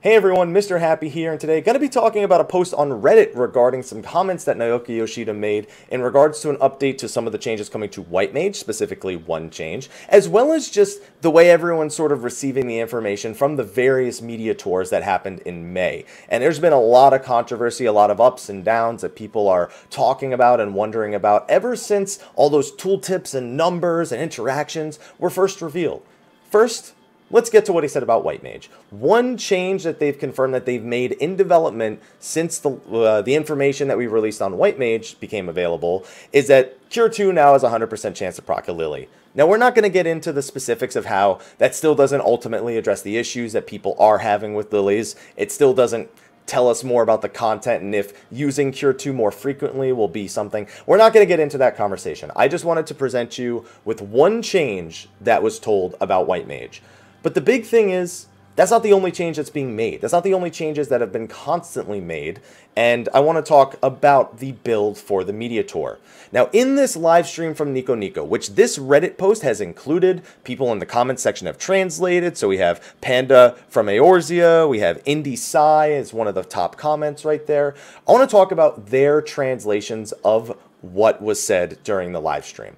Hey everyone, Mr. Happy here, and today going to be talking about a post on Reddit regarding some comments that Naoki Yoshida made in regards to an update to some of the changes coming to White Mage, specifically one change, as well as just the way everyone's sort of receiving the information from the various media tours that happened in May. And there's been a lot of controversy, a lot of ups and downs that people are talking about and wondering about ever since all those tooltips and numbers and interactions were first revealed. First, let's get to what he said about White Mage. One change that they've confirmed that they've made in development since the information that we released on White Mage became available is that Cure 2 now has a 100% chance to proc a Lily. Now, we're not going to get into the specifics of how that still doesn't ultimately address the issues that people are having with Lilies. It still doesn't tell us more about the content and if using Cure 2 more frequently will be something. We're not going to get into that conversation. I just wanted to present you with one change that was told about White Mage. But the big thing is, that's not the only change that's being made. That's not the only changes that have been constantly made. And I want to talk about the build for the Media Tour. Now, in this live stream from Nico Nico, which this Reddit post has included, people in the comments section have translated. So we have Panda from Eorzea, we have Indie Sai is one of the top comments right there. I want to talk about their translations of what was said during the live stream.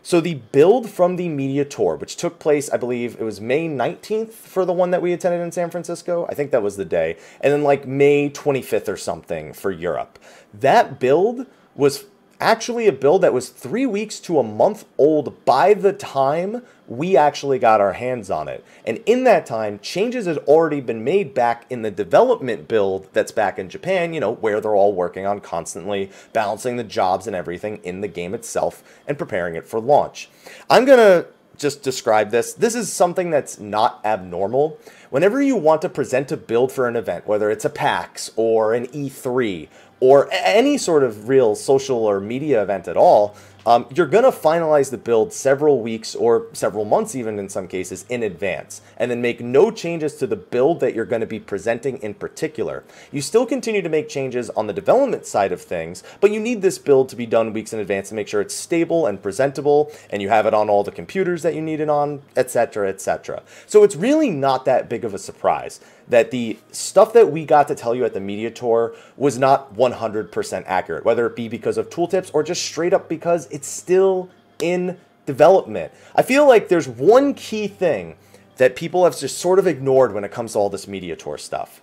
So the build from the Media Tour, which took place, I believe it was May 19th for the one that we attended in San Francisco. I think that was the day. And then like May 25th or something for Europe. That build was actually a build that was 3 weeks to a month old by the time we actually got our hands on it. And in that time, changes had already been made back in the development build that's back in Japan, you know, where they're all working on constantly balancing the jobs and everything in the game itself and preparing it for launch. I'm going to just describe this. This is something that's not abnormal. Whenever you want to present a build for an event, whether it's a PAX or an E3 or any sort of real social or media event at all, you're going to finalize the build several weeks or several months even in some cases in advance, and then make no changes to the build that you're going to be presenting in particular. You still continue to make changes on the development side of things, but you need this build to be done weeks in advance to make sure it's stable and presentable, and you have it on all the computers that you need it on, etc., etc. So it's really not that big of a surprise that the stuff that we got to tell you at the Media Tour was not 100% accurate, whether it be because of tooltips or just straight up because it's still in development. I feel like there's one key thing that people have just sort of ignored when it comes to all this Media Tour stuff.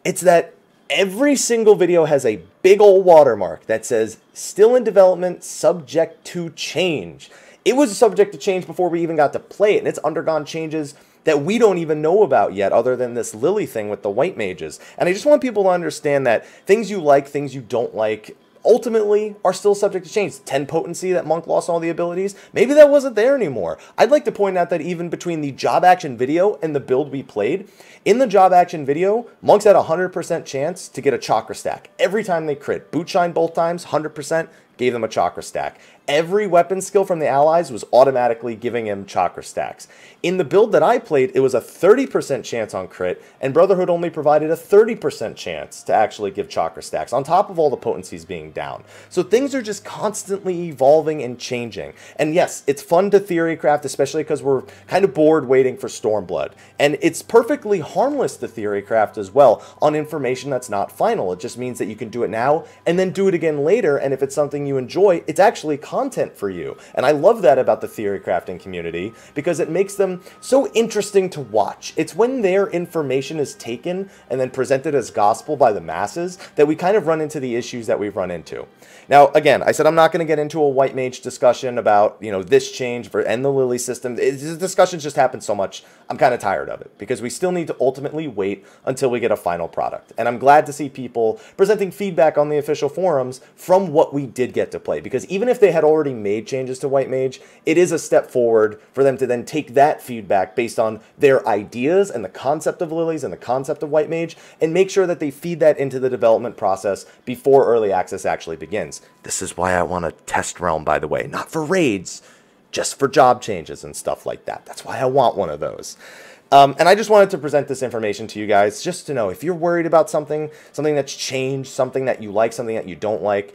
It's that every single video has a big old watermark that says, still in development, subject to change. It was subject to change before we even got to play it, and it's undergone changes that we don't even know about yet other than this Lily thing with the White Mages. And I just want people to understand that things you like, things you don't like, ultimately are still subject to change. 10 potency, that Monk lost all the abilities, maybe that wasn't there anymore. I'd like to point out that even between the job action video and the build we played, in the job action video, Monks had a 100% chance to get a chakra stack every time they crit. Boot shine both times, 100%, gave them a chakra stack. Every weapon skill from the allies was automatically giving him chakra stacks. In the build that I played, it was a 30% chance on crit, and Brotherhood only provided a 30% chance to actually give chakra stacks, on top of all the potencies being down. So things are just constantly evolving and changing. And yes, it's fun to theorycraft, especially because we're kind of bored waiting for Stormblood. And it's perfectly harmless to theorycraft as well on information that's not final. It just means that you can do it now and then do it again later, and if it's something you enjoy, it's actually content for you. And I love that about the theory crafting community because it makes them so interesting to watch. It's when their information is taken and then presented as gospel by the masses that we kind of run into the issues that we've run into. Now, again, I said I'm not going to get into a White Mage discussion about, you know, this change and the Lily system. The discussions just happen so much, I'm kind of tired of it because we still need to ultimately wait until we get a final product. And I'm glad to see people presenting feedback on the official forums from what we did get to play, because even if they had already made changes to White Mage, it is a step forward for them to then take that feedback based on their ideas and the concept of Lilies and the concept of White Mage and make sure that they feed that into the development process before early access actually begins. This is why I want a test realm, by the way, not for raids, just for job changes and stuff like that. That's why I want one of those. And I just wanted to present this information to you guys just to know if you're worried about something that's changed, something that you like, something that you don't like,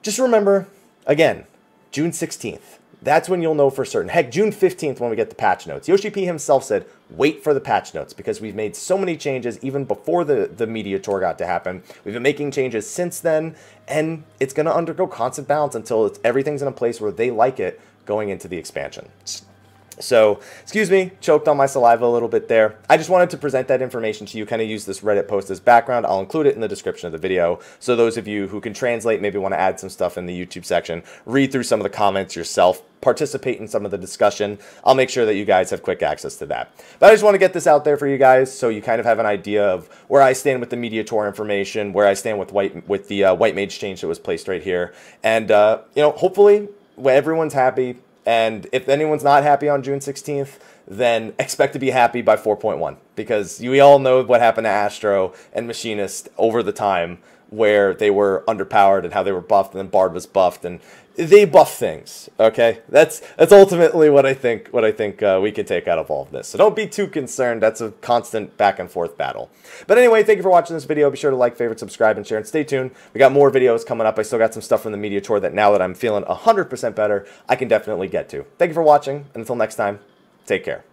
just remember, again, June 16th, that's when you'll know for certain. Heck, June 15th when we get the patch notes. Yoshi P himself said, wait for the patch notes, because we've made so many changes even before the media tour got to happen. We've been making changes since then, and it's going to undergo constant balance until everything's in a place where they like it going into the expansion. So, excuse me, choked on my saliva a little bit there. I just wanted to present that information to you, kind of use this Reddit post as background. I'll include it in the description of the video. So those of you who can translate, maybe want to add some stuff in the YouTube section, read through some of the comments yourself, participate in some of the discussion. I'll make sure that you guys have quick access to that. But I just want to get this out there for you guys so you kind of have an idea of where I stand with the media tour information, where I stand with the White Mage change that was placed right here. And, you know, hopefully everyone's happy. And if anyone's not happy on June 16th, then expect to be happy by 4.1. Because we all know what happened to Astro and Machinist over the time, where they were underpowered and how they were buffed, and then Bard was buffed, and they buff things. Okay, that's ultimately what I think we can take out of all of this. So don't be too concerned. That's a constant back and forth battle. But anyway, thank you for watching this video. Be sure to like, favorite, subscribe, and share, and stay tuned. We got more videos coming up. I still got some stuff from the media tour that now that I'm feeling 100% better, I can definitely get to. Thank you for watching, and until next time, take care.